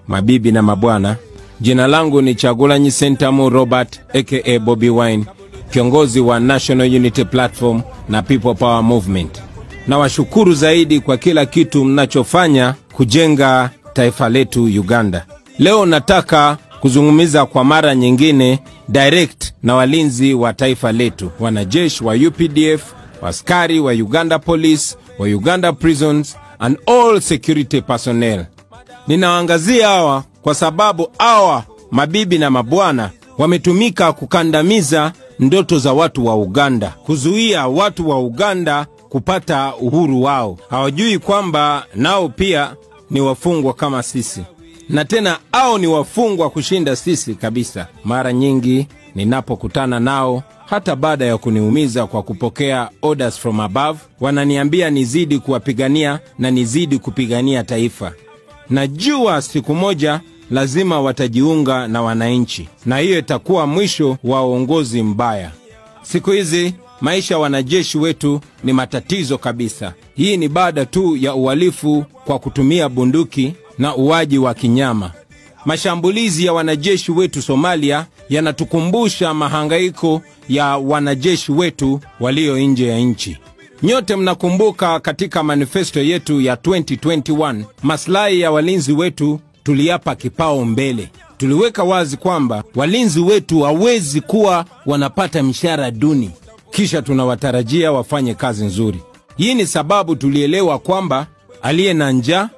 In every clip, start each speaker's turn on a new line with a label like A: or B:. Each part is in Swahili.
A: mabibi na mabwana, jina langu ni Kyagulanyi Ssentamu Robert aka Bobby Wine, kiongozi wa National Unity Platform na People Power Movement. Na washukuru zaidi kwa kila kitu mnachofanya kujenga taifa letu Uganda. Leo nataka kuzungumza kwa mara nyingine direct na walinzi wa taifa letu, wanajeshi wa UPDF, askari wa Uganda Police, wa Uganda Prisons and all security personnel. Ninawaangazia hawa kwa sababu hawa mabibi na mabwana wametumika kukandamiza ndoto za watu wa Uganda, kuzuia watu wa Uganda kupata uhuru wao. Hawajui kwamba nao pia ni wafungwa kama sisi, na tena hao ni wafungwa kushinda sisi kabisa. Mara nyingi ninapokutana nao, hata baada ya kuniumiza kwa kupokea orders from above, wananiambia nizidi kuwapigania na nizidi kupigania taifa. Najua siku moja lazima watajiunga na wananchi, na hiyo itakuwa mwisho wa uongozi mbaya. Siku hizi maisha wanajeshi wetu ni matatizo kabisa. Hii ni baada tu ya uhalifu kwa kutumia bunduki na uwaji wa kinyama. Mashambulizi ya wanajeshi wetu Somalia yanatukumbusha mahangaiko ya wanajeshi wetu walio nje ya nchi. Nyote mnakumbuka katika manifesto yetu ya 2021, maslahi ya walinzi wetu tuliapa kipao mbele. Tuliweka wazi kwamba walinzi wetu hawezi kuwa wanapata mishahara duni kisha tunawatarajia wafanye kazi nzuri. Hii ni sababu tulielewa kwamba aliye na njaa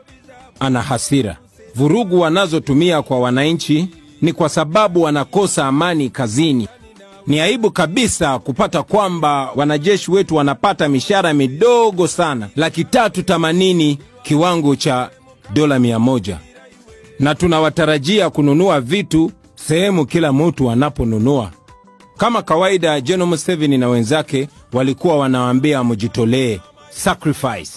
A: ana hasira. Vurugu wanazotumia kwa wananchi ni kwa sababu wanakosa amani kazini. Ni aibu kabisa kupata kwamba wanajeshi wetu wanapata mishahara midogo sana, 380,000 kiwango cha $100, na tunawatarajia kununua vitu sehemu kila mtu anaponunua. Kama kawaida, General Museveni na wenzake walikuwa wanawaambia mjitolee, sacrifice.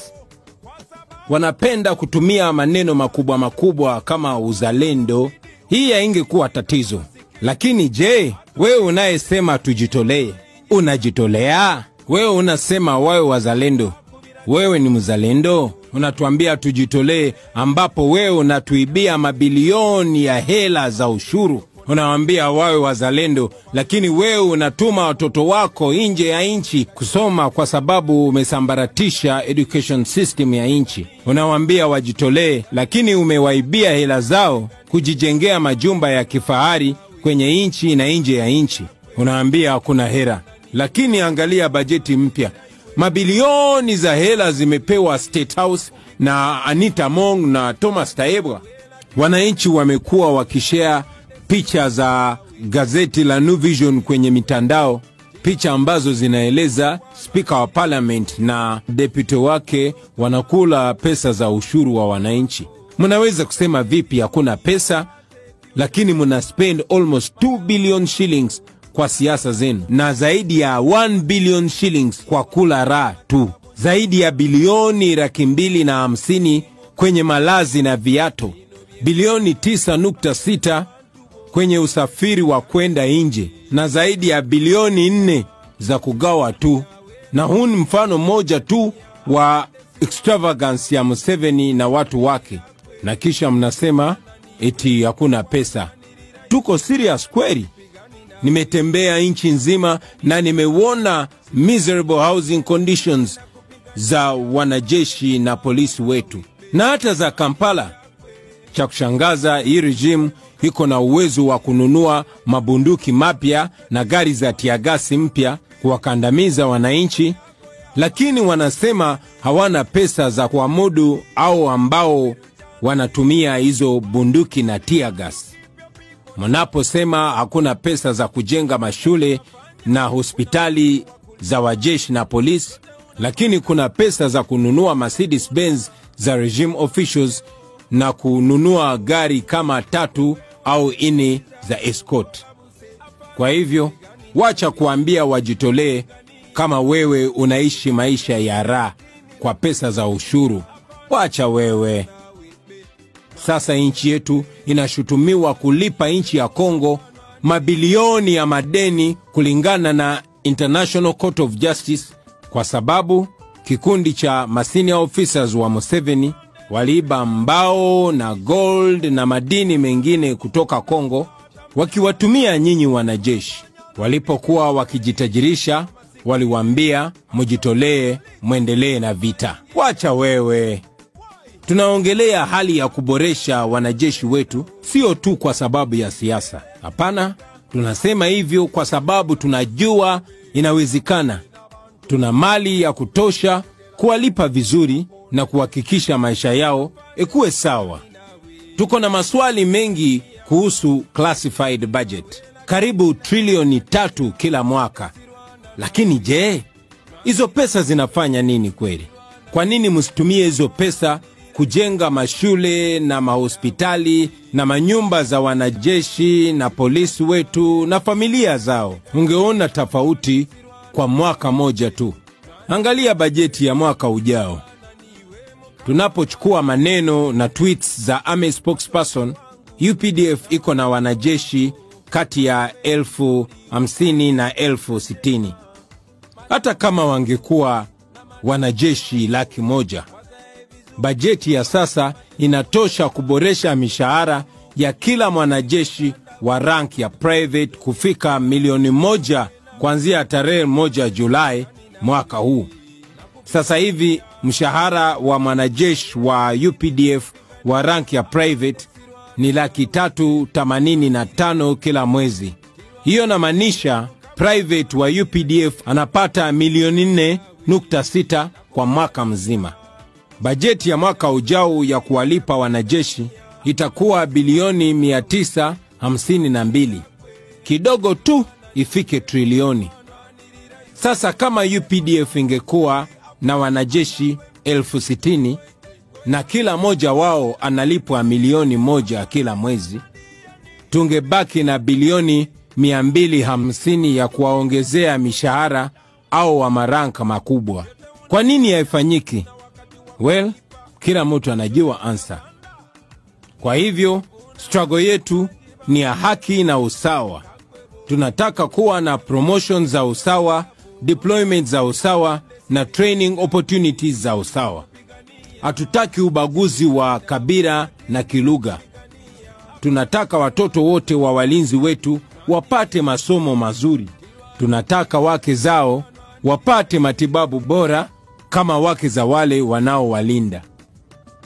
A: Wanapenda kutumia maneno makubwa makubwa kama uzalendo. Hii haingekuwa tatizo. Lakini je, wewe unayesema tujitolee, unajitolea? Wewe unasema wawe wazalendo, wewe ni mzalendo? Unatuambia tujitolee ambapo wewe unatuibia mabilioni ya hela za ushuru. Unawaambia wawe wazalendo, lakini wewe unatuma watoto wako nje ya nchi kusoma kwa sababu umesambaratisha education system ya nchi. Unawaambia wajitolee, lakini umewaibia hela zao kujijengea majumba ya kifahari kwenye nchi na nje ya nchi. Unawaambia hakuna hela, lakini angalia bajeti mpya. Mabilioni za hela zimepewa State House na Anita Among na Thomas Tayebwa. Wananchi wamekuwa wakishare picha za gazeti la New Vision kwenye mitandao, picha ambazo zinaeleza Speaker wa Parliament na deputy wake wanakula pesa za ushuru wa wananchi. Mnaweza kusema vipi hakuna pesa, lakini mna spend almost 2 billion shillings kwa siasa zenu, na zaidi ya 1 billion shillings kwa kula raha tu, zaidi ya bilioni 250 kwenye malazi na viatu, bilioni 9.6 kwenye usafiri wa kwenda nje, na zaidi ya bilioni 4 za kugawa tu. Na huu ni mfano moja tu wa extravagance ya Museveni na watu wake, na kisha mnasema eti hakuna pesa. Tuko serious kweli? Nimetembea nchi nzima na nimeona miserable housing conditions za wanajeshi na polisi wetu, na hata za Kampala. Cha kushangaza, hii regime iko na uwezo wa kununua mabunduki mapya na gari za tiagasi mpya kuwakandamiza wananchi, lakini wanasema hawana pesa za kuamudu au ambao wanatumia hizo bunduki na tiagasi. Mnaposema hakuna pesa za kujenga mashule na hospitali za wajeshi na polisi, lakini kuna pesa za kununua Mercedes Benz za regime officials na kununua gari kama 3 au 4 za escort. Kwa hivyo, wacha kuambia wajitolee kama wewe unaishi maisha ya raha kwa pesa za ushuru. Wacha wewe. Sasa nchi yetu inashutumiwa kulipa nchi ya Kongo mabilioni ya madeni kulingana na International Court of Justice, kwa sababu kikundi cha senior officers wa Museveni waliiba mbao na gold na madini mengine kutoka Kongo, wakiwatumia nyinyi wanajeshi. Walipokuwa wakijitajirisha, waliwaambia mujitolee, muendelee na vita. Wacha wewe. Tunaongelea hali ya kuboresha wanajeshi wetu, sio tu kwa sababu ya siasa. Hapana, tunasema hivyo kwa sababu tunajua inawezekana. Tuna mali ya kutosha kuwalipa vizuri na kuhakikisha maisha yao ikuwe sawa. Tuko na maswali mengi kuhusu classified budget. Karibu trilioni 3 kila mwaka. Lakini je, hizo pesa zinafanya nini kweli? Kwa nini msitumie hizo pesa kujenga mashule na mahospitali na manyumba za wanajeshi na polisi wetu na familia zao? Ungeona tofauti kwa mwaka moja tu. Angalia bajeti ya mwaka ujao. Tunapochukua maneno na tweets za Army spokesperson, UPDF iko na wanajeshi kati ya 50,000 na 60,000. Hata kama wangekuwa wanajeshi 100,000, bajeti ya sasa inatosha kuboresha mishahara ya kila mwanajeshi wa rank ya private kufika 1,000,000 kuanzia tarehe 1 Julai mwaka huu. Sasa hivi mshahara wa mwanajeshi wa UPDF wa rank ya private ni 385,000 kila mwezi. Hiyo inamaanisha private wa UPDF anapata 4.6 kwa mwaka mzima. Bajeti ya mwaka ujao ya kuwalipa wanajeshi itakuwa bilioni 952. Kidogo tu ifike trilioni. Sasa kama UPDF ingekuwa na wanajeshi 60,000 na kila moja wao analipwa 1,000,000 kila mwezi, tungebaki na bilioni 250 ya kuwaongezea mishahara au wa maranka makubwa. Kwa nini haifanyiki? Well, kila mtu anajua answer. Kwa hivyo, struggle yetu ni ya haki na usawa. Tunataka kuwa na promotion za usawa, deployment za usawa na training opportunities za usawa. Hatutaki ubaguzi wa kabila na kilugha. Tunataka watoto wote wa walinzi wetu wapate masomo mazuri. Tunataka wake zao wapate matibabu bora kama wake za wale wanaowalinda.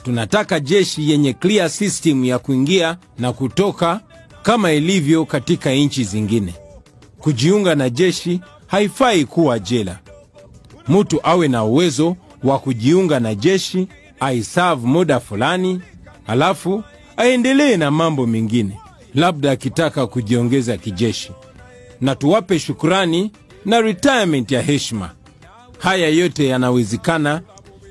A: Tunataka jeshi yenye clear system ya kuingia na kutoka kama ilivyo katika nchi zingine. Kujiunga na jeshi haifai kuwa jela. Mtu awe na uwezo wa kujiunga na jeshi, aiserve muda fulani, alafu aendelee na mambo mengine, labda akitaka kujiongeza kijeshi. Na tuwape shukrani na retirement ya heshima. Haya yote yanawezekana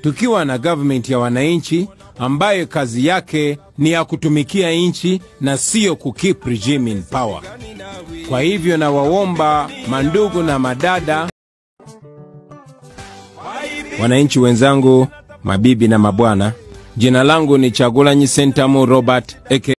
A: tukiwa na government ya wananchi ambayo kazi yake ni ya kutumikia nchi na sio kukeep regime in power. Kwa hivyo na waomba mandugu na madada, wananchi wenzangu, mabibi na mabwana, jina langu ni Kyagulanyi Ssentamu Robert aka